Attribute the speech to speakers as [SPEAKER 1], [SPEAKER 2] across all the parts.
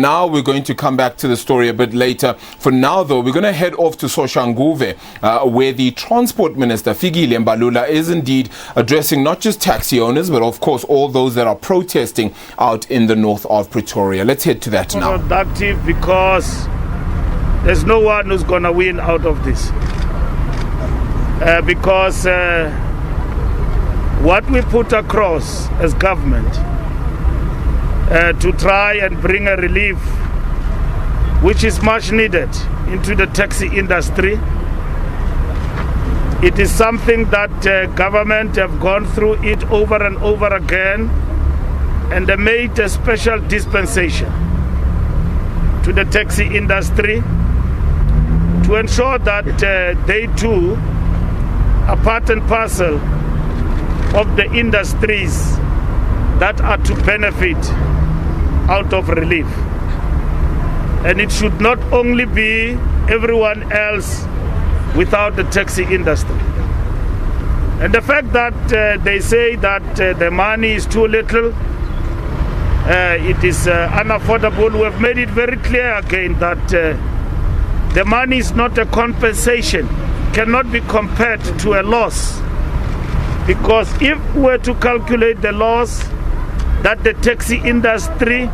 [SPEAKER 1] Now we're going to come back to the story a bit later. For now, though, we're going to head off to Soshanguve, where the Transport Minister Fikile Mbalula is indeed addressing not just taxi owners, but of course all those that are protesting out in the north of Pretoria. Let's head to that now.
[SPEAKER 2] Productive because there's no one who's going to win out of this. Because what we put across as government to try and bring a relief which is much needed into the taxi industry. It is something that government have gone through it over and over again, and they made a special dispensation to the taxi industry to ensure that they too are part and parcel of the industries that are to benefit out of relief. And it should not only be everyone else without the taxi industry. And the fact that they say that the money is too little, it is unaffordable, we have made it very clear again that the money is not a compensation, cannot be compared to a loss. Because if we were to calculate the loss that the taxi industry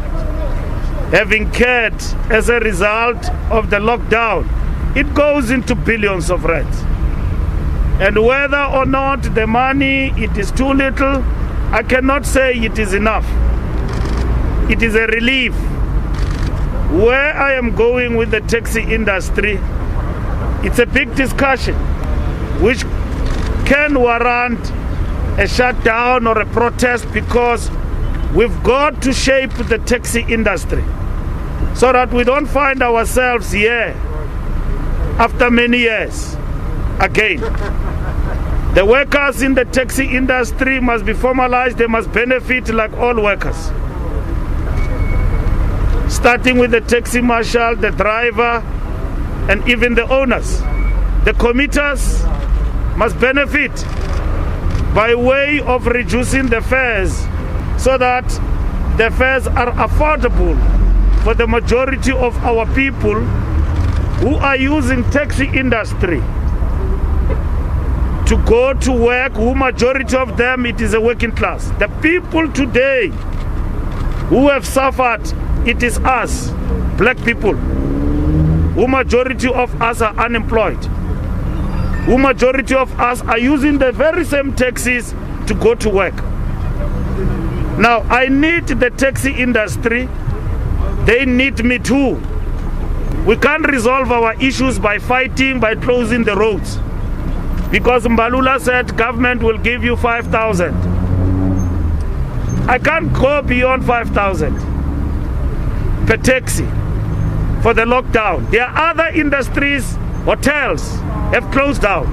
[SPEAKER 2] have incurred as a result of the lockdown, it goes into billions of rands. And whether or not the money, it is too little, I cannot say it is enough. It is a relief. Where I am going with the taxi industry, it's a big discussion which can warrant a shutdown or a protest, because we've got to shape the taxi industry so that we don't find ourselves here after many years again. The workers in the taxi industry must be formalized, they must benefit like all workers. Starting with the taxi marshal, the driver, and even the owners. The commuters must benefit by way of reducing the fares so that the fares are affordable for the majority of our people who are using taxi industry to go to work, who majority of them, it is a working class. The people today who have suffered, it is us, black people, who majority of us are unemployed, who majority of us are using the very same taxis to go to work. Now, I need the taxi industry, they need me too. We can't resolve our issues by fighting, by closing the roads. Because Mbalula said government will give you 5,000. I can't go beyond 5,000 per taxi for the lockdown. There are other industries, hotels have closed down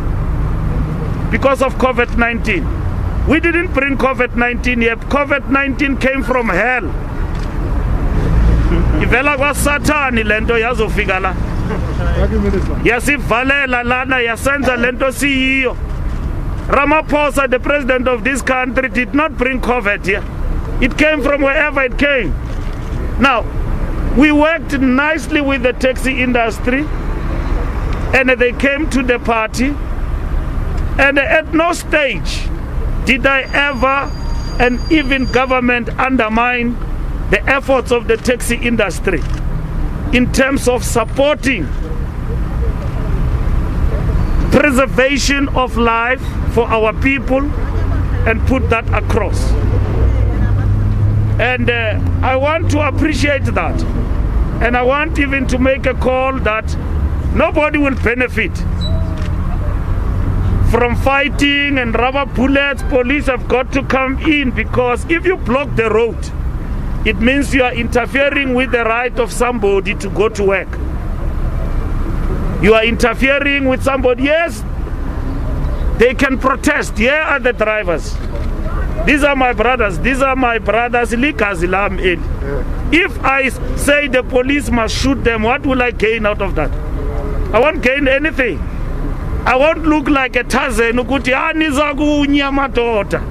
[SPEAKER 2] because of COVID-19. We didn't bring COVID-19 here. COVID-19 came from hell. Ivela kwa Satani lento yazofika la. Yasivalela lana yasenza lento siyo. Ramaphosa, the president of this country, did not bring COVID here. It came from wherever it came. Now, we worked nicely with the taxi industry, and they came to the party, and at no stage did I ever, and even government, undermine the efforts of the taxi industry in terms of supporting preservation of life for our people and put that across. And I want to appreciate that. And I want even to make a call that nobody will benefit from fighting and rubber bullets. Police have got to come in, because if you block the road, it means you are interfering with the right of somebody to go to work. You are interfering with somebody. Yes, they can protest. Here are the drivers. These are my brothers. These are my brothers. If I say the police must shoot them, what will I gain out of that? I won't gain anything. I won't look like a Tarzan ukuthi niza kunya madoda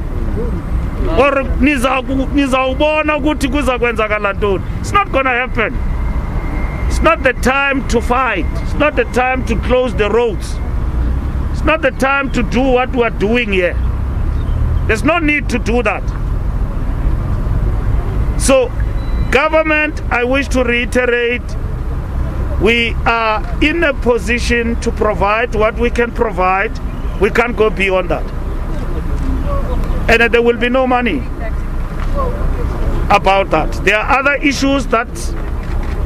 [SPEAKER 2] or niza ubona ukuthi kuza kwenzakala ntoni. It's not going to happen. It's not the time to fight. It's not the time to close the roads. It's not the time to do what we're doing here. There's no need to do that. So, government, I wish to reiterate, we are in a position to provide what we can provide. We can't go beyond that. And there will be no money about that. There are other issues that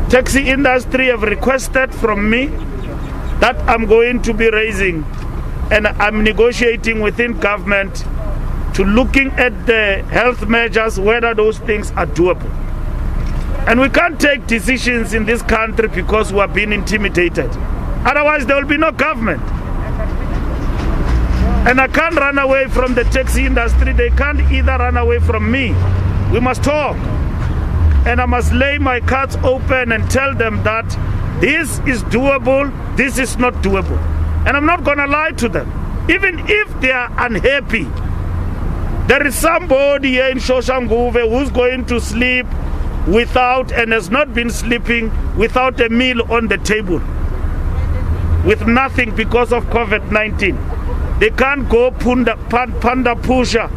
[SPEAKER 2] taxi industry have requested from me that I'm going to be raising, and I'm negotiating within government to looking at the health measures, whether those things are doable. And we can't take decisions in this country because we are being intimidated. Otherwise, there will be no government. And I can't run away from the taxi industry. They can't either run away from me. We must talk. And I must lay my cards open and tell them that this is doable, this is not doable. And I'm not going to lie to them. Even if they are unhappy, there is somebody here in Soshanguve who's going to sleep without, and has not been sleeping without a meal on the table, with nothing because of COVID-19. They can't go panda pusher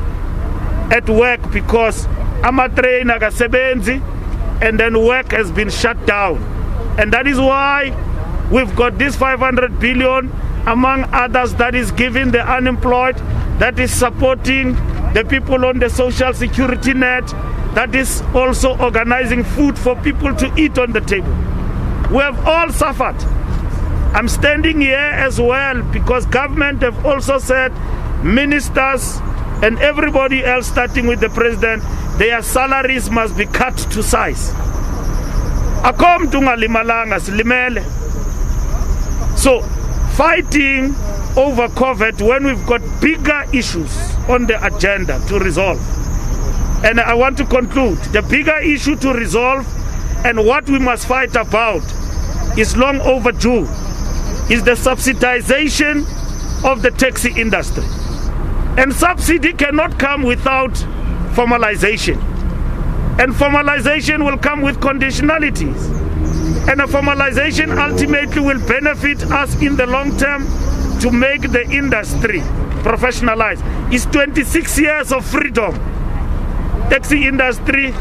[SPEAKER 2] at work because amatrain agasebenzi, and then work has been shut down. And that is why we've got this 500 billion, among others, that is giving the unemployed, that is supporting the people on the social security net, that is also organizing food for people to eat on the table. We have all suffered. I'm standing here as well because government have also said ministers and everybody else, starting with the president, their salaries must be cut to size. So fighting over COVID when we've got bigger issues on the agenda to resolve. And I want to conclude, the bigger issue to resolve and what we must fight about is long overdue, is the subsidization of the taxi industry. And subsidy cannot come without formalization. And formalization will come with conditionalities. And a formalization ultimately will benefit us in the long term to make the industry professionalized. It's 26 years of freedom. Taxi industry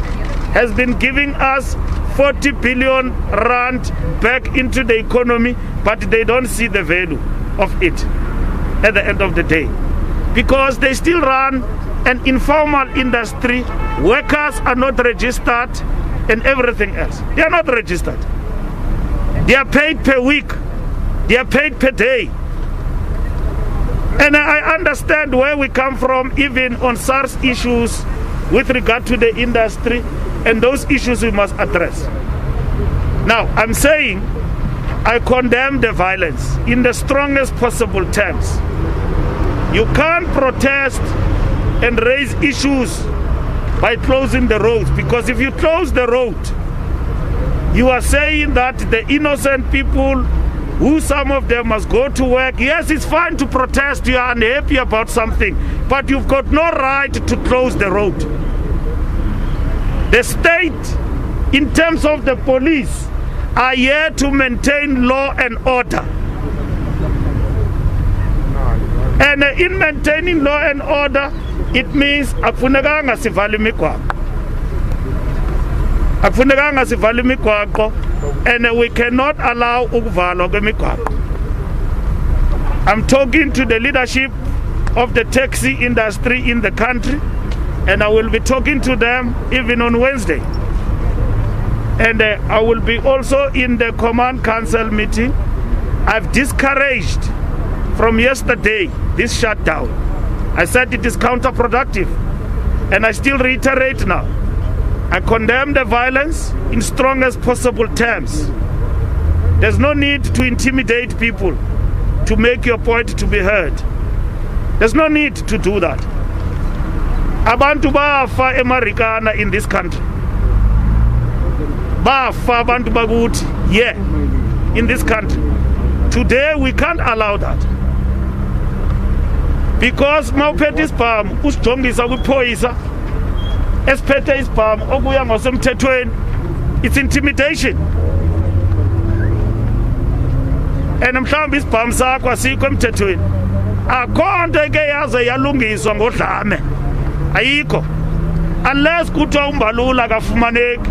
[SPEAKER 2] has been giving us 40 billion rand back into the economy, but they don't see the value of it at the end of the day. Because they still run an informal industry, workers are not registered, and everything else. They are not registered. They are paid per week. They are paid per day. And I understand where we come from, even on SARS issues with regard to the industry, and those issues we must address. Now, I'm saying I condemn the violence in the strongest possible terms. You can't protest and raise issues by closing the roads, because if you close the road, you are saying that the innocent people, who some of them must go to work. Yes, it's fine to protest, you are unhappy about something, but you've got no right to close the road. The state, in terms of the police, are here to maintain law and order. And in maintaining law and order, it means akufunekanga sivale imigwaqo. Akufunekanga sivale imigwaqo, and we cannot allow ukuvalwa kwemigwaqo. I'm talking to the leadership of the taxi industry in the country, and I will be talking to them even on Wednesday. And I will be also in the Command Council meeting. I've discouraged from yesterday this shutdown. I said it is counterproductive, and I still reiterate now. I condemn the violence in strongest possible terms. There's no need to intimidate people to make your point to be heard. There's no need to do that. Abantu bafa eMarikana in this country. Bafa abantu bakuthi, yeah, in this country. Today we can't allow that. Because mawuphethe isibhamu usijongisa kwiphoyisa esiphethe isibhamu okuya ngosemthethweni, it's intimidation. and mhlawumbe isibhamu sakho asikho emthethweni akho nto eke yaze yalungiswa ngodlame ayikho unless kuthiwa uMbalula akafumaneki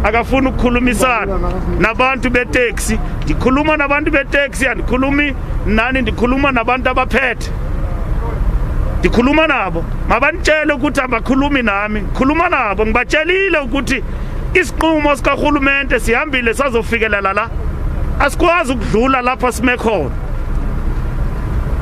[SPEAKER 2] akafuna ukukhulumisana nabantu beteksi ndikhuluma nabantu beteksi andikhulumi nani ndikhuluma nabantu abaphethe ndikhuluma nabo mabantshele ukuthi abakhulumi nami ngikhuluma nabo ngibatshelile ukuthi isiqumo sikarhulumente sihambile sazofikelela la asikwazi ukudlula lapha sime khona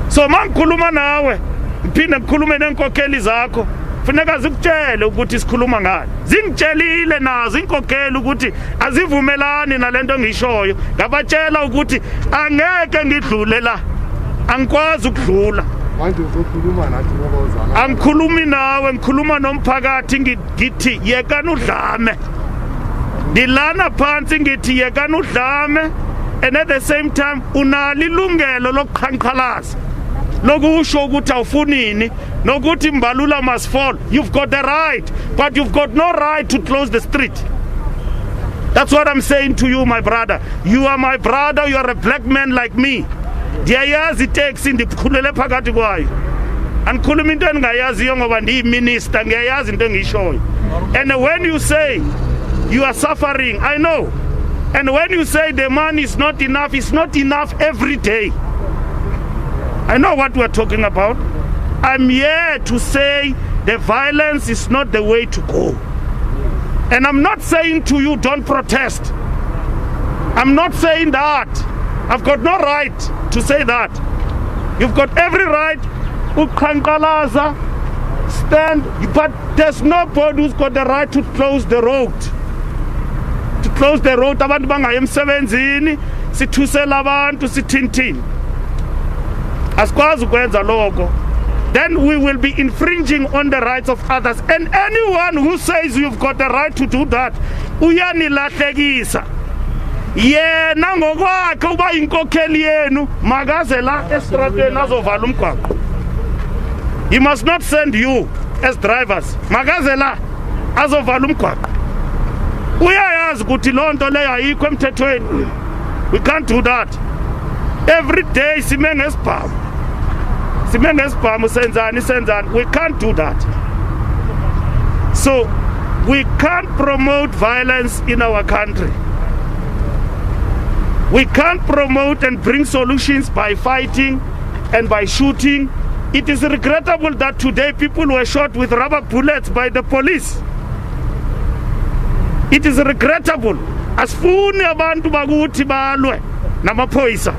[SPEAKER 2] so mangikhuluma nawe ngiphinde ngikhulume nenkokheli zakho funeka zikutshele ukuthi sikhuluma ngani zingitshelile nazo inkokheli ukuthi azivumelani nalento ngishoyo ngabatshela ukuthi angeke ngidlule la angikwazi ukudlula
[SPEAKER 3] manje uzokhuluma nathi ngoba
[SPEAKER 2] angikhulumi nawe ngikhuluma nomphakathi ngithi yekani udlame dilana phansi ngithi yekani udlame and at the same time unalo ilungelo lokuqhankqalaza lokusho ukuthi awufunini nokuthi Mbalula must fall. You've got the right, but you've got no right to close the street. That's what I'm saying to you, my brother. You are my brother, you are a black man like me. Ndiyayazi itaxi ndikhulele phakathi kwayo andikhuluma into engingayaziyo ngoba ndiyiminister ngiyayazi into engishoyo and when you say you are suffering I know and when you say the money is not enough, it's not enough every day. I know what we're talking about. I'm here to say the violence is not the way to go. And I'm not saying to you, don't protest. I'm not saying that. I've got no right to say that. You've got every right ukhankqalaza, stand, but there's nobody who's got the right to close the road. To close the road, abantu bangayi emsebenzini, sithusela abantu sithintini. Asikwazi ukwenza lokho. Then we will be infringing on the rights of others. And anyone who says you've got the right to do that, uyanilahlekisa. Yena ngokwakhe uba inkokheli yenu makaze la estratweni azovala umgwaqo. He must not send you as drivers. Makaze la azovala umgwaqo. Uyayazi ukuthi lonto leyo ayikho emthethweni. We can't do that. Every day sime ngesibhamu. Sime ngesibhamu senzani. We can't do that. So we can't promote violence in our country. We can't promote and bring solutions by fighting and by shooting. It is regrettable that today people were shot with rubber bullets by the police. It is regrettable. Asifuni abantu bakuthi balwe namaphoyisa.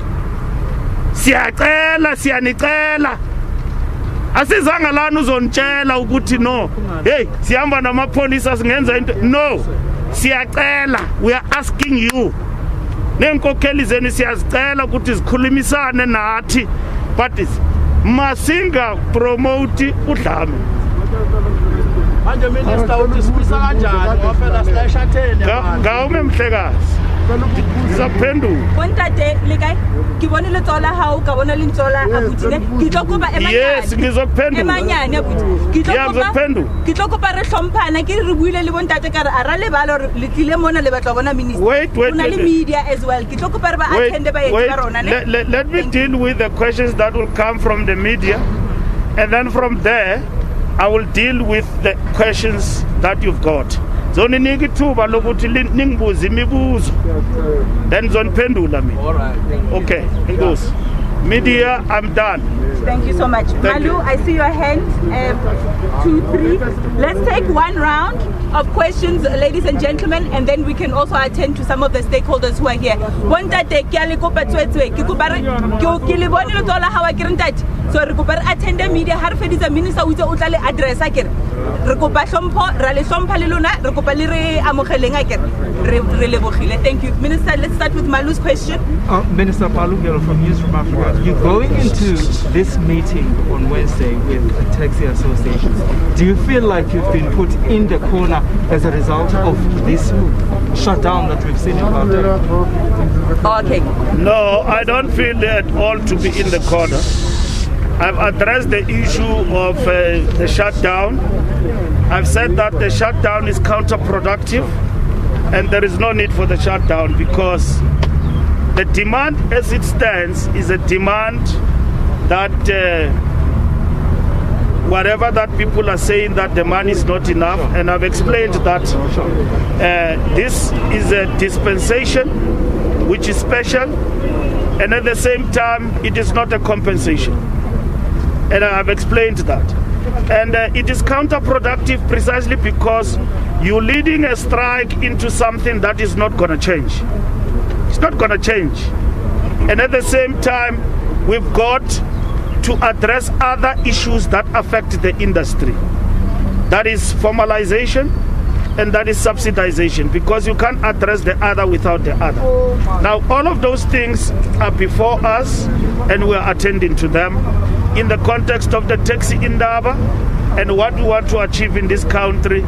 [SPEAKER 2] Siyanicela. Asizanga lana uzontshela ukuthi no. Hey, sihamba namapholisa singenza into. No. Siyacela. We are asking you. Nenkokheli zenu siyazicela ukuthi zikhulumisane nathi but masinga promote udlame.
[SPEAKER 4] Manje minister uthi sibisa kanjani ngoba slash athene
[SPEAKER 2] ngawume mhlekazi ngizaphendula
[SPEAKER 5] kontate likay ngibona letsola ha ka bona lentsola abutile ngitlokoba emanyane
[SPEAKER 2] yes ngizokuphendula
[SPEAKER 5] emanyane abuti ngitlokoba re hlomphana ke re buile le bontate ka re ara le balo le tlile mona le batla bona minister una le media as well ngitlokoba re ba attend ba yetsa rona ne
[SPEAKER 2] let me deal with the questions that will come from the media and then from there I will deal with the questions that you've got. Zoni nikithuba lokuthi ningibuza imibuzo. Then zoniphendula mina.
[SPEAKER 4] All right.
[SPEAKER 2] Okay, inkosi. Media, I'm done.
[SPEAKER 5] Thank you so much. Malu, I see your hand. 2, 3. Let's take one round of questions, ladies and gentlemen, and then we can also attend to some of the stakeholders who are here. So recuper attend the media har fedisa minister utse o tla le address akere re kopa hlompho ra le hlompha le lona re kopa le re amogeleng akere re lebogile. Thank you. Minister, let's start with Malu's question.
[SPEAKER 6] Minister Palungelo from News from Africa, you're going into this meeting on Wednesday with the taxi associations. Do you feel like you've been put in the corner as a result of this shutdown that we've seen in Gauteng?
[SPEAKER 5] Okay.
[SPEAKER 2] No, I don't feel at all to be in the corner. I've addressed the issue of the shutdown. I've said that the shutdown is counterproductive and there is no need for the shutdown because The demand as it stands is a demand that whatever that people are saying that the money is not enough, and I've explained that this is a dispensation which is special, and at the same time it is not a compensation, and I've explained that. And it is counterproductive precisely because you're leading a strike into something that is not going to change. It's not going to change. And at the same time, we've got to address other issues that affect the industry. That is formalization and that is subsidization, because you can't address the other without the other. Now, all of those things are before us and we're attending to them in the context of the taxi indaba and what we want to achieve in this country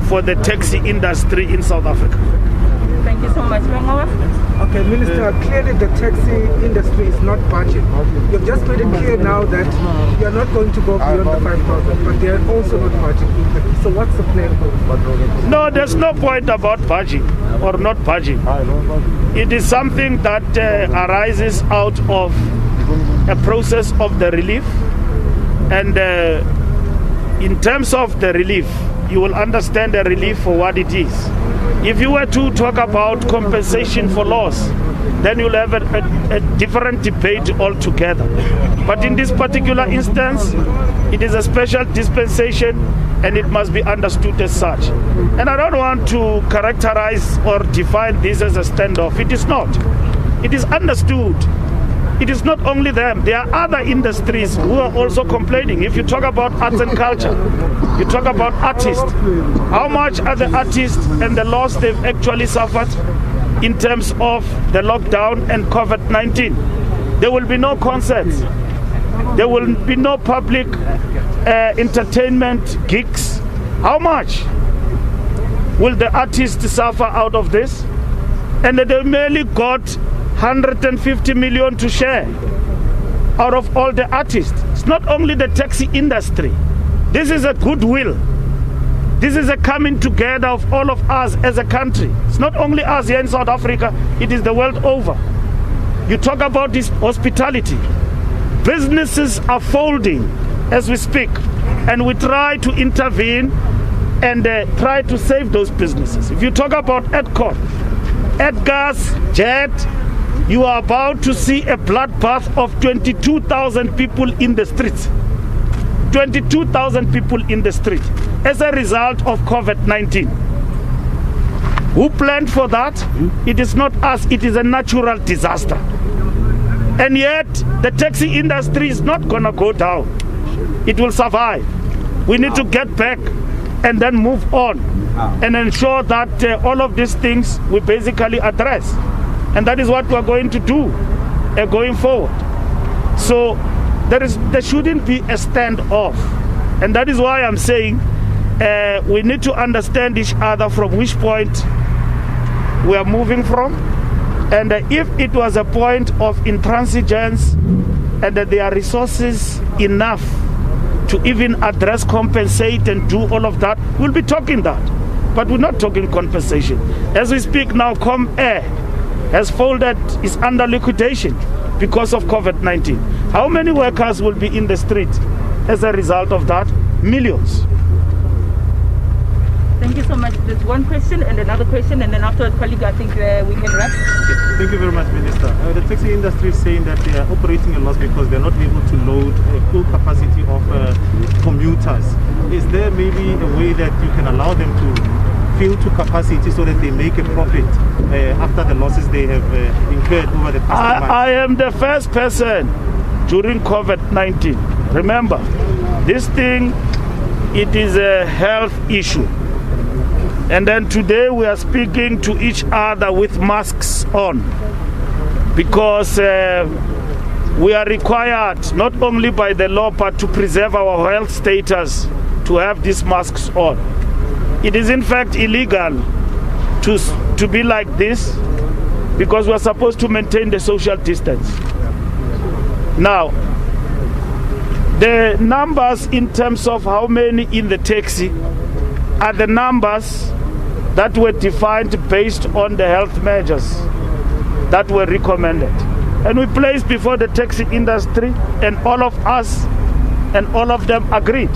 [SPEAKER 2] for the taxi industry in South Africa.
[SPEAKER 5] Thank you so much.
[SPEAKER 7] Okay, Minister, clearly the taxi industry is not budging. You've just made it clear now that you're not going to go beyond the 5,000, but they're also not budging either. So what's the plan?
[SPEAKER 2] No, there's no point about budging or not budging. It is something that arises out of a process of the relief. And in terms of the relief, you will understand the relief for what it is. If you were to talk about compensation for loss, then you'll have a different debate altogether. But in this particular instance, it is a special dispensation and it must be understood as such. And I don't want to characterize or define this as a standoff. It is not. It is understood. It is not only them. There are other industries who are also complaining. If you talk about arts and culture, you talk about artists. How much are the artists and the loss they've actually suffered in terms of the lockdown and COVID-19? There will be no concerts. There will be no public entertainment gigs. How much will the artists suffer out of this? And they merely got 150 million to share out of all the artists. It's not only the taxi industry. This is a goodwill. This is a coming together of all of us as a country. It's not only us here in South Africa, it is the world over. You talk about this hospitality. Businesses are folding as we speak, and we try to intervene and try to save those businesses. If you talk about Edgar's, Jet, you are about to see a bloodbath of 22,000 people in the streets. 22,000 people in the street as a result of COVID-19. Who planned for that? It is not us, it is a natural disaster. And yet, the taxi industry is not gonna go down. It will survive. We need to get back and then move on and ensure that all of these things we basically address. And that is what we're going to do going forward. So there shouldn't be a standoff. And that is why I'm saying we need to understand each other from which point we are moving from. And if it was a point of intransigence and that there are resources enough to even address, compensate and do all of that, we'll be talking that. But we're not talking compensation. As we speak now, ComAir has folded, is under liquidation because of COVID-19. How many workers will be in the street as a result of that? Millions.
[SPEAKER 5] Thank you so much. There's one question and another question, and then afterwards, colleague, I think we can wrap.
[SPEAKER 8] Thank you very much, Minister. The taxi industry is saying that they are operating a loss because they're not able to load a full capacity of commuters. Is there maybe a way that you can allow them to fill to capacity so that they make a profit after the losses they have incurred over the past months?
[SPEAKER 2] I am the first person during COVID-19. Remember, this thing, it is a health issue. And then today we are speaking to each other with masks on because we are required not only by the law but to preserve our health status to have these masks on. It is in fact illegal to be like this because we are supposed to maintain the social distance. Now, the numbers in terms of how many in the taxi are the numbers that were defined based on the health measures. that were recommended. And we placed before the taxi industry, and all of us and all of them agreed.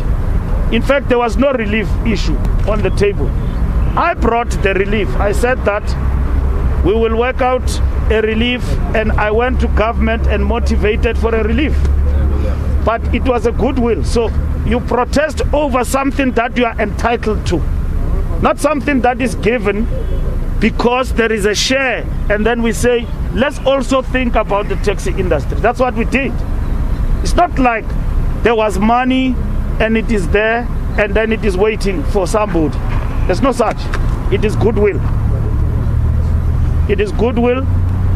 [SPEAKER 2] In fact, there was no relief issue on the table. I brought the relief. I said that we will work out a relief, and I went to government and motivated for a relief. But it was a goodwill. So you protest over something that you are entitled to, not something that is given because there is a share, and then we say, let's also think about the taxi industry. That's what we did. It's not like there was money and it is there and then it is waiting for somebody. There's no such. It is goodwill. It is goodwill,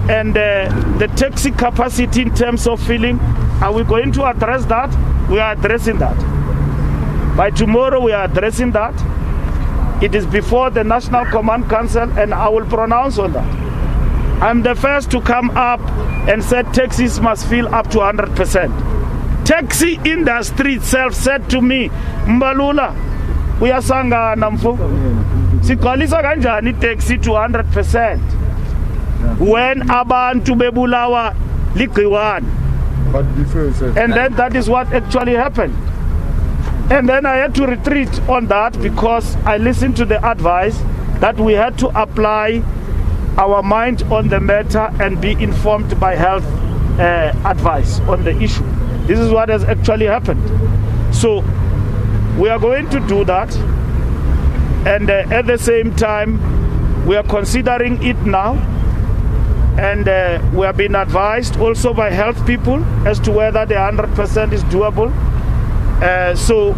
[SPEAKER 2] and the taxi capacity in terms of filling, are we going to address that? We are addressing that. By tomorrow we are addressing that. It is before the National Command Council, and I will pronounce on that. I'm the first to come up and said taxis must fill up to 100%. Taxi industry itself said to me, Mbalula, uyasangana mfo, siqalisa kanjani taxi to 100% when abantu bebulawa ligciwane? And then that is what actually happened. And then I had to retreat on that because I listened to the advice that we had to apply our mind on the matter and be informed by health advice on the issue. This is what has actually happened. So we are going to do that, and at the same time we are considering it now, and we have been advised also by health people as to whether the 100% is doable. So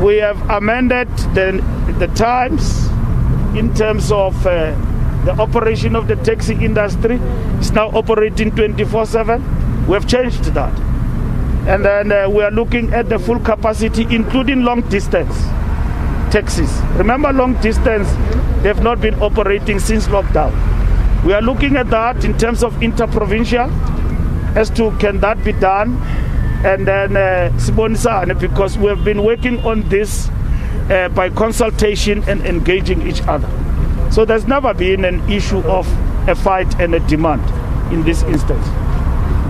[SPEAKER 2] we have amended the times in terms of the operation of the taxi industry. It's now operating 24/7. We have changed that. And then we are looking at the full capacity, including long distance taxis. Remember, long distance, they've not been operating since lockdown. We are looking at that in terms of interprovincial, as to can that be done. And then Sibonisane, because we have been working on this by consultation and engaging each other. So there's never been an issue of a fight and a demand in this instance.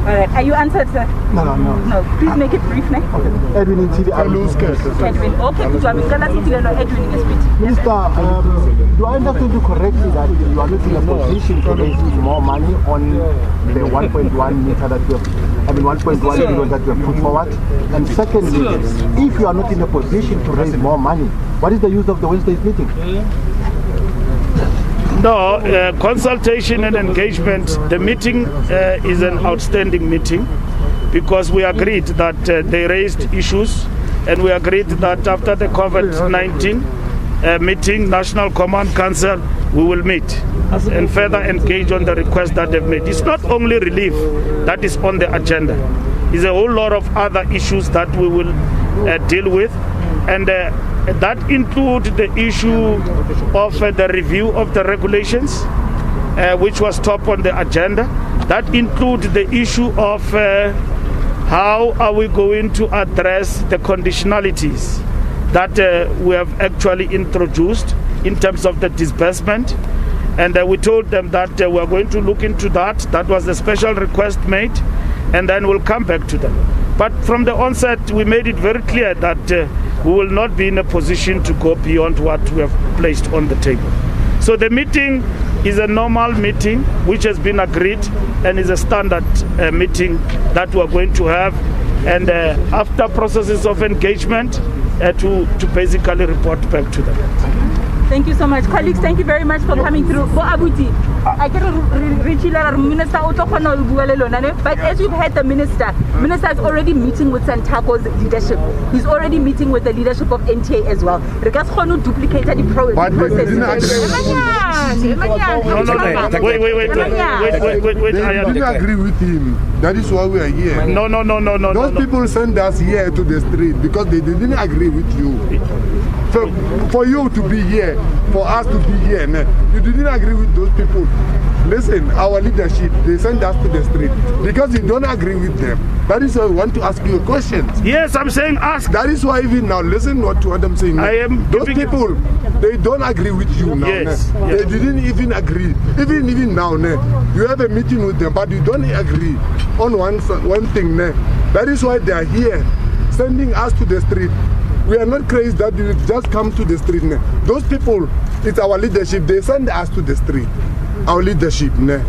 [SPEAKER 5] All right, are you answered, sir? No. Please make it brief now.
[SPEAKER 3] Okay. Edwin in TV.
[SPEAKER 5] Edwin, okay, good job. Edwin is speech.
[SPEAKER 3] Minister, do I understand you correctly that you are not in a position to raise more money on the 1.1 meter that you have, 1.1 billion that you have put forward? And secondly, if you are not in a position to raise more money, what is the use of the Wednesday's meeting?
[SPEAKER 2] No, consultation and engagement. The meeting is an outstanding meeting because we agreed that they raised issues, and we agreed that after the COVID-19 meeting, National Command Council, we will meet and further engage on the request that they've made. It's not only relief that is on the agenda. It's a whole lot of other issues that we will deal with, and that includes the issue of the review of the regulations, which was top on the agenda. That includes the issue of how are we going to address the conditionalities that we have actually introduced in terms of the disbursement. And we told them that we are going to look into that. That was the special request made, and then we'll come back to them. But from the onset, we made it very clear that we will not be in a position to go beyond what we have placed on the table. So the meeting is a normal meeting which has been agreed and is a standard meeting that we are going to have, and after processes of engagement to basically report back to them.
[SPEAKER 5] Thank you so much. Colleagues, thank you very much for coming through. I can reach Minister, but as we've heard the Minister is already meeting with Santaco's leadership. He's already meeting with the leadership of NTA as well. Regards to duplicate the process.
[SPEAKER 2] Wait.
[SPEAKER 3] They didn't agree with him. That is why we are here.
[SPEAKER 2] No.
[SPEAKER 3] Those people sent us here to the street because they didn't agree with you. So for you to be here, for us to be here, you didn't agree with those people.
[SPEAKER 9] Listen, our leadership, they send us to the street because we don't agree with them. That is why we want to ask you a question.
[SPEAKER 2] Yes, I'm saying ask.
[SPEAKER 9] That is why even now, listen to what I'm saying.
[SPEAKER 2] I am
[SPEAKER 9] Those people, they don't agree with you now.
[SPEAKER 2] Yes,
[SPEAKER 9] ne?
[SPEAKER 2] yes.
[SPEAKER 9] They didn't even agree. Even now, ne? You have a meeting with them, but you don't agree on one thing. Ne? That is why they are here, sending us to the street. We are not crazy that you just come to the street. Ne? Those people, it's our leadership. They send us to the street. Our leadership. Ne?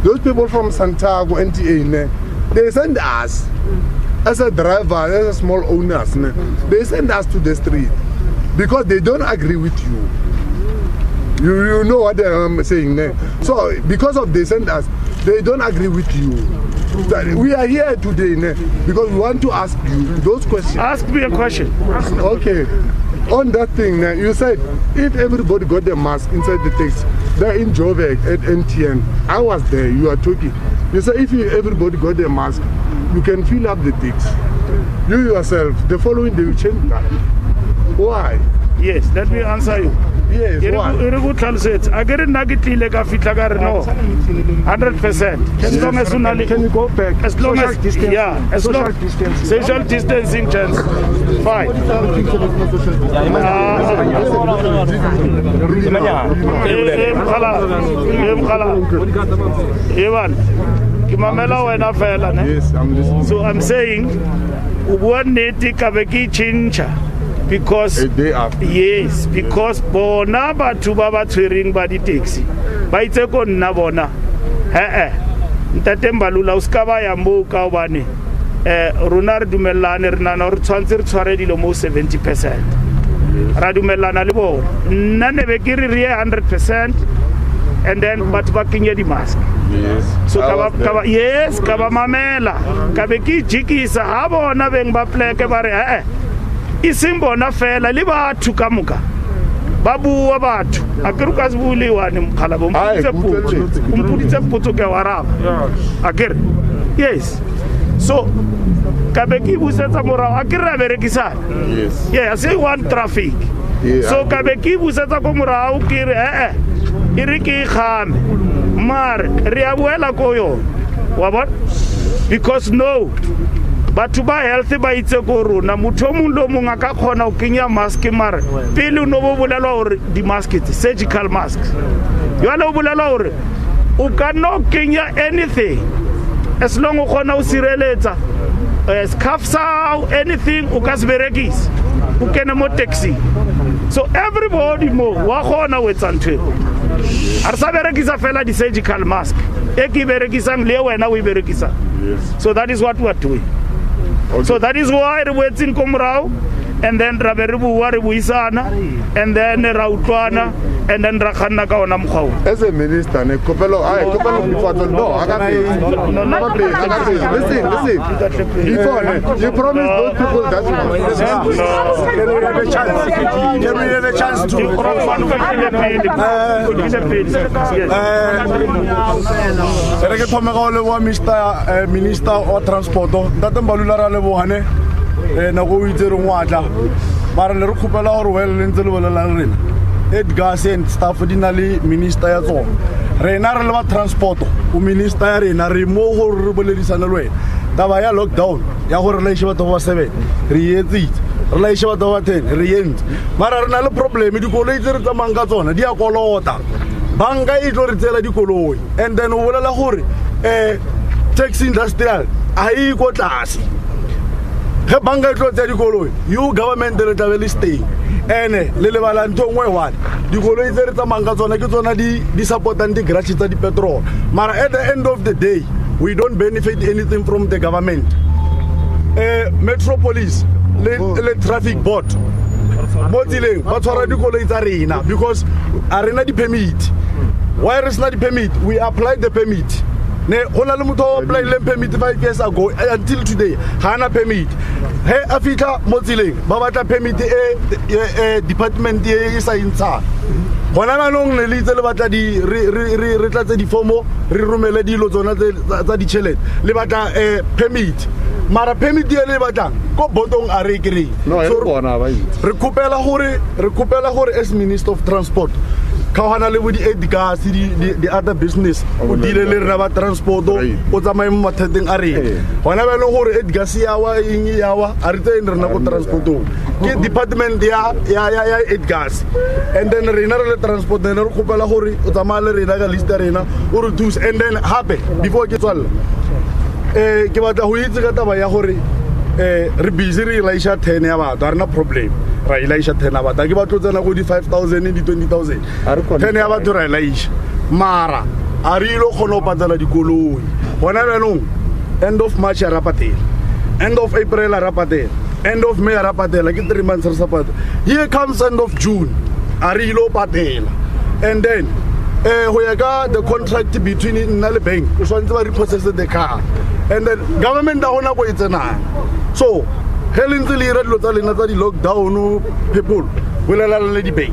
[SPEAKER 9] Those people from Santiago, NTA, ne? They send us as a driver, as a small owners. Ne? They send us to the street because they don't agree with you. You know what I'm saying. Ne? So because of they send us, they don't agree with you. We are here today ne? Because we want to ask you those questions.
[SPEAKER 2] Ask me a question.
[SPEAKER 9] Okay. On that thing, you said if everybody got a mask inside the taxi, they're in Joburg at NTN. I was there, you are talking. You said if everybody got a mask, you can fill up the taxi. You yourself, the following day you change that. Why?
[SPEAKER 2] Yes, let me answer you.
[SPEAKER 9] Yes, why?
[SPEAKER 2] I get it negatively like a fitlagar no 100%. As long as
[SPEAKER 7] Can you go back?
[SPEAKER 2] as long
[SPEAKER 7] Social
[SPEAKER 2] as
[SPEAKER 7] distance.
[SPEAKER 2] yeah, as long social distancing chance. Fine. Evan, kimamela wena fela ne.
[SPEAKER 9] Yes, I'm listening.
[SPEAKER 2] So I'm saying ubua neti kabeki chincha because
[SPEAKER 9] A day after.
[SPEAKER 2] yes, because bona batho ba ba tshwering ba di taxi ba itse ko nna bona ntate Mbalula o ska ba ya mo ka obane rona re dumellane re nana re tshwantse re tshware dilo mo 70%. Ra dumellana le bona nna ne be ke re 100% and then batho ba kenye di mask.
[SPEAKER 9] Yes.
[SPEAKER 2] So kaba yes kaba mamela kabe ki jikisa ha bona beng ba pleke ba re isimbona fela le batho ka muka ba bua batho a ke re ka sebule wane mkhala bo mpuditse potso ke waraba a ke re yes so kabe ki busetsa morao a ke re a berekisana
[SPEAKER 9] Yes.
[SPEAKER 2] yeah I say one traffic
[SPEAKER 9] Yeah.
[SPEAKER 2] so kabe ki busetsa ko morao ke re e re ke khame mar re a buela ko yo wa bona because no batho ba health ba itse ko rona motho mong lo mong a ka khona o kenya mask mar pele no bo bolela hore di mask surgical masks yo ala o bolela hore o ka no kenya anything as long o khona o sireletsa scarf anything o ka sberekisa o kena mo taxi so everybody mo wa khona wetsa ntwe a re sa berekisa fela di surgical mask e ke berekisang le wena o e berekisa so that is what we are doing. Okay. So that is why we're waiting komrao and then ra be re bua re buisana and then ra utlwana and then ra khanna ka ona mkhao.
[SPEAKER 9] As a minister, kopelo before no, listen. Before you promised those people that
[SPEAKER 4] Can we have a chance to? Re ke thome go le wa Minister of Transport Ntate Mbalula ra le bohane na go itse re ngwatla mara le re khopela gore well le ntse le bolelang rena Edgar and staff dina le minister ya tsona rena re le ba transport o minister ya rena re mo go re boledisana le wena taba ya lockdown ya gore le sheba ba 7 re yetsitse re la sheba ba 10 re yentse mara re na le problem dikoloi tse re tsamang ka tsona di a kolota banka e tlo re tsela dikoloi and then o bolela gore taxi industrial a e go tlase he banka e tlo tsela dikoloi you government le tla stay ene le lebala ntho ngwe one dikoloi tse re tsamang ka tsona ke tsona di supportang di gratuity tsa di petrol mara at the end of the day we don't benefit anything from the government metropolis le traffic board mo tsileng ba tshwara dikoloi tsa rena because arena di permit why is not the permit we applied the permit ne hona le motho apply le permit 5 years ago until today hana permit he afika mo tsileng ba batla permit department e sa intsha gona manong le litse le batla di re tlatse di formo re romele dilo tsona tsa di chelete le batla permit mara permit ye le batlang ko botong a re kry
[SPEAKER 9] no e bona ba
[SPEAKER 4] re kopela gore as Minister of Transport Kahana le with the 8 gas, the other business, who deal with transport, or the my matting area. Whenever no more 8 gas, in Yawa, I retain the transport. Get department there, 8 gas. And then renal transport, then Kupala Hori, Utamala, Renaga Listerina, Urtus, and then happy before it gets all. Kibata Huizata Bayahori, Rebiziri, Laisha Tenava, there are no problem. Railaisha Tenava, I give out to the 5,000 in the 20,000. Tenava to Railaish, Mara, Arilo Honopatala di Kulu. Whenever I know, end of March Arapate, end of April Arapate, end of May Arapate, like 3 months or something. Here comes end of June, Arilo Patel, and then we got the contract between Nale Bank, which wants to repossess the car, and then government down a way so Helen the lockdown people will allow lady bank.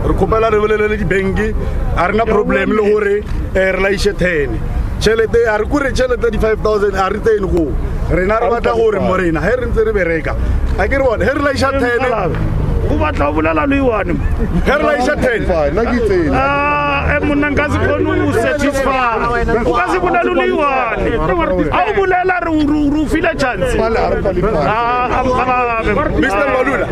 [SPEAKER 4] Rukopala lady banki are no problem lore airline 10. Chelete are good 35,000 are retain go. Renarvata or Morena, Heron the Riverega. I get what airline 10. Who want to one? Airline 10. Munangazi konu satisfied. Ukazi bunaluli one. Au bulela rufile chance. Mr. Mbalula.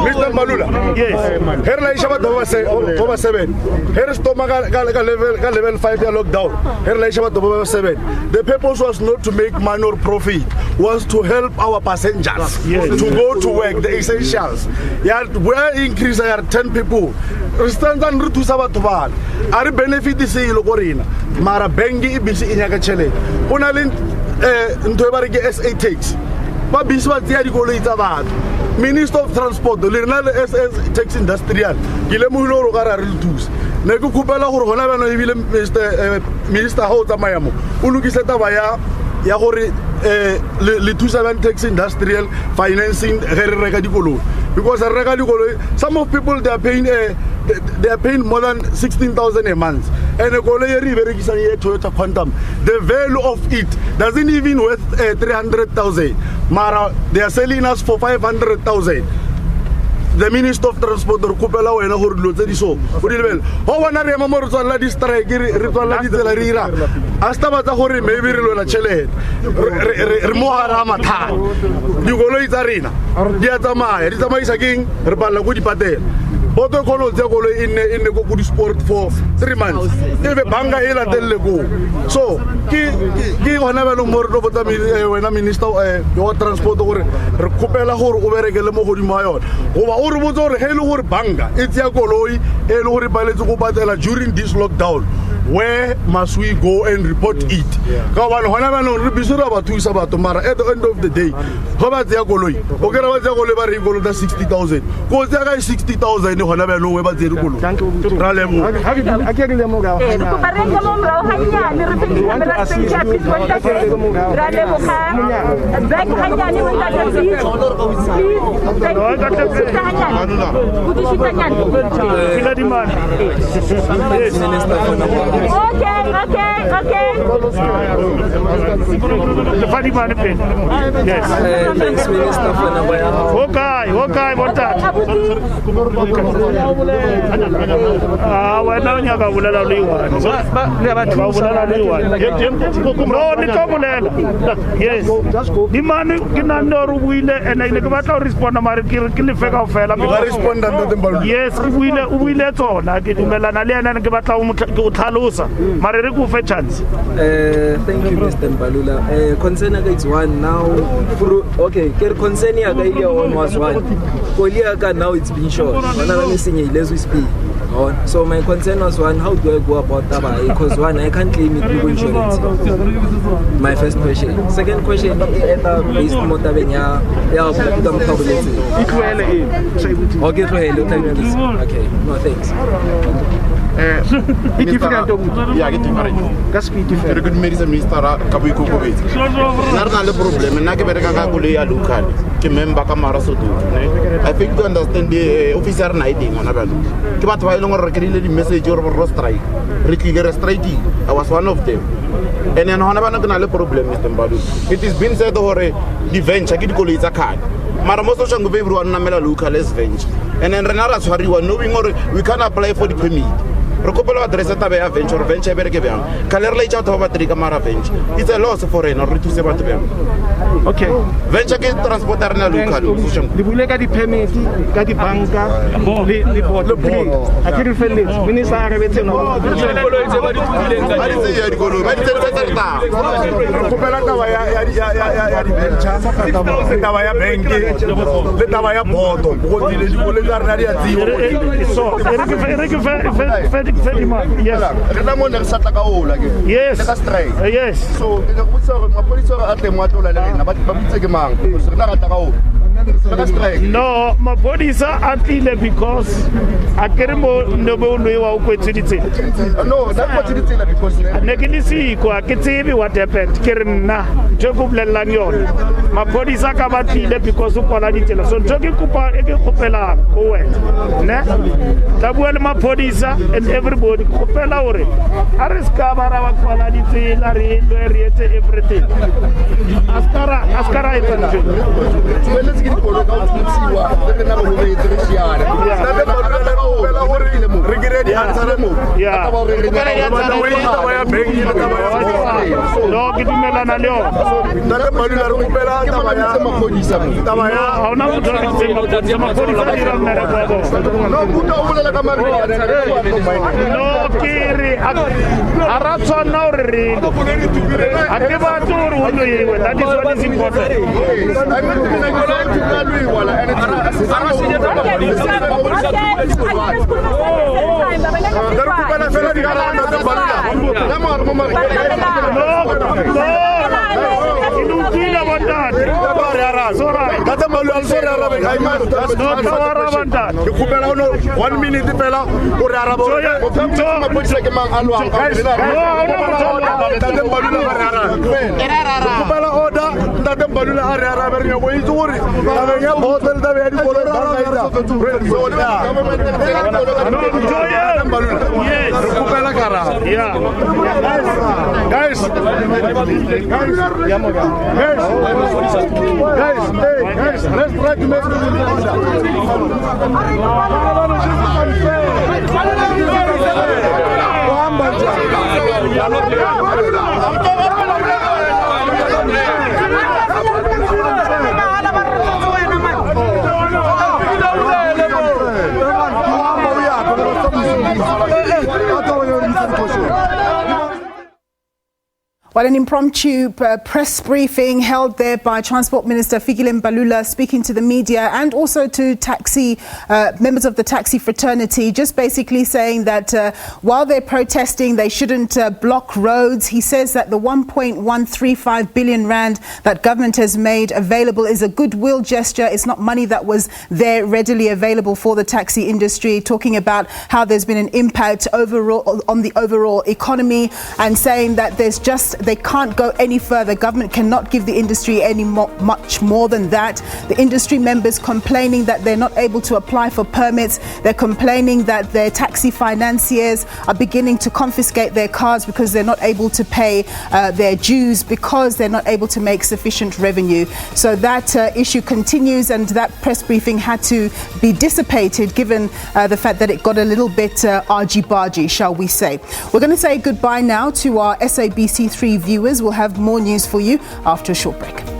[SPEAKER 4] Mr. Mbalula. Yes. Here la ishaba over 7. Here is level 5 lockdown. Here la ishaba over 7. The purpose was not to make money or profit, was to help our passengers to go to work, the essentials. Yeah, where increase are 10 people. Standard to Sabatval. Are benefit is a locorina. Mara Bengi busy in Yakachele. Unalin into SA takes. But Biswa Tiago Minister of Transport, the Lernal SS Tax Industrial, Gilemulo Rogara Tus. Nego Kupala Horona, Minister Hota Mayamo, Ulukiseta Vaya, Yahori, Litusavan Tax Industrial Financing Regadicolo. Because some of people they are paying more than 16,000 a month, and a Toyota Quantum, the value of it doesn't even worth 300,000. Mara, they are selling us for 500,000. The Minister of Transport, Kupela, and Hurlu, so. How one area more to let this strike, Rira. Astabata Hori, maybe Rula Chele, Moharamata, you go to Arena, Diatama, Ritama is again, Rebala Woody Pate. Boto Kono Jagolo in the Goku sport for 3 months. If a banga ela go. So, give another more over the when a minister or transport or Kupela or over a Gelamo Mayor. Over Urubuzor, Hello Banga, it's Yagoloi, Elori Baletopatela during this lockdown. Where must we go and report it? Kawan Honaman Ribisura about 2 Sabat tomorrow at the end of the day. How about Yagoloi? Okera Jagoleva go to 60,000. Because there are 60,000 no Honaman no about the Rulu. Thank you. I can't get them over.
[SPEAKER 5] Okay.
[SPEAKER 2] The funny man, yes.
[SPEAKER 10] Thanks, Minister
[SPEAKER 2] Okay, what that? We're now going to no, yes. The man can will and I never respond to my kill fella. Yes, we let on. I get Melanalian and give a Talusa. Mareriku for chance.
[SPEAKER 10] Thank you, Mr. Mbalula. Concern against one now. Okay, concern almost one. Koliaka now it's been short. Another missing as we speak. So my concern was one, how do I go about that? Because one, I can't claim it through insurance. My first question. Second question, based motor venya, okay, no thanks.
[SPEAKER 11] Very good Minister Kabuiko. Not a problem, and I can local. Member Kamara Soto. I think to understand the officer nighting on a value. But while longer the message or a strike, Ricky striking, I was one of them. And then on a problem, Mr. Mbalula. It has been said over the bench, I could call it a card. Maramoso Soshanguve and Namela local as bench. and then rena ra tshwariwa knowing gore we can apply for the permit. Re kopela address taba ya venture venture e bereke bjang ka le re laitša batho ba bateri ka mara venture it's a loss for rena re thuse batho bjang.
[SPEAKER 2] Okay.
[SPEAKER 11] Venture ke transport ya rena local
[SPEAKER 2] le bule ka di-permit ka dibanka le board a ke re feletse minister a rebetse no
[SPEAKER 4] kopela taba ya di-venture taba ya benke le taba ya boto bogodile dikole tsa rena di a tseo
[SPEAKER 2] yes
[SPEAKER 4] rena mo ne re sa tla ka ola ke
[SPEAKER 2] yes
[SPEAKER 4] le ka strike
[SPEAKER 2] yes
[SPEAKER 4] so ke go botsa gore mapodisa a tle mo atlola le rena ba butse ke mang because rena ga tla ka ola.
[SPEAKER 2] No, maphodisa a tlile because a kere mo nobo lo wa o kwetse ditsela.
[SPEAKER 4] No, that kwetse ditsela because
[SPEAKER 2] ne ke le siko a ke tsebe what happened ke re nna tjo go bolellang yona maphodisa ka ba tlile because o kwala ditsela so tjo ke kopa e ke kopela go wena ne ta bua le maphodisa and everybody kopela hore a re ska ba ra ba kwala ditsela re etse everything askara e tshwanetse
[SPEAKER 4] let's get go ka tsiwa le nna go le etse shiana re ke ready answer mo
[SPEAKER 2] ya
[SPEAKER 4] taba ya benki le taba ya
[SPEAKER 2] no ke dumelana le yona
[SPEAKER 4] ntate Mbalula re kopela taba ya maphodisa taba ya
[SPEAKER 2] ha ona motho a ditse maphodisa di ra mera kwa bo
[SPEAKER 4] no buta o bolela ka mare
[SPEAKER 2] no ke re a ra tswana o re a ke ba tsoro o no yewe that is what is important
[SPEAKER 4] One minute fela o re arabo o mapodisa ke mang a lwang Ntate Mbalula a re araba kopela order Ntate Mbalula a re araba re go itse gore tabeng ya hotel tabe ya dikolo kopela karabo guys let's try to make
[SPEAKER 12] Well, an impromptu press briefing held there by Transport Minister Fikile Mbalula, speaking to the media and also to taxi members of the taxi fraternity, just basically saying that while they're protesting, they shouldn't block roads. He says that the 1.135 billion rand that government has made available is a goodwill gesture. It's not money that was there readily available for the taxi industry, talking about how there's been an impact overall on the overall economy and saying that they can't go any further. Government cannot give the industry much more than that. The industry members complaining that they're not able to apply for permits. They're complaining that their taxi financiers are beginning to confiscate their cars because they're not able to pay their dues because they're not able to make sufficient revenue. So that issue continues, and that press briefing had to be dissipated given the fact that it got a little bit argy-bargy, shall we say. We're going to say goodbye now to our SABC 3 viewers. We'll have more news for you after a short break.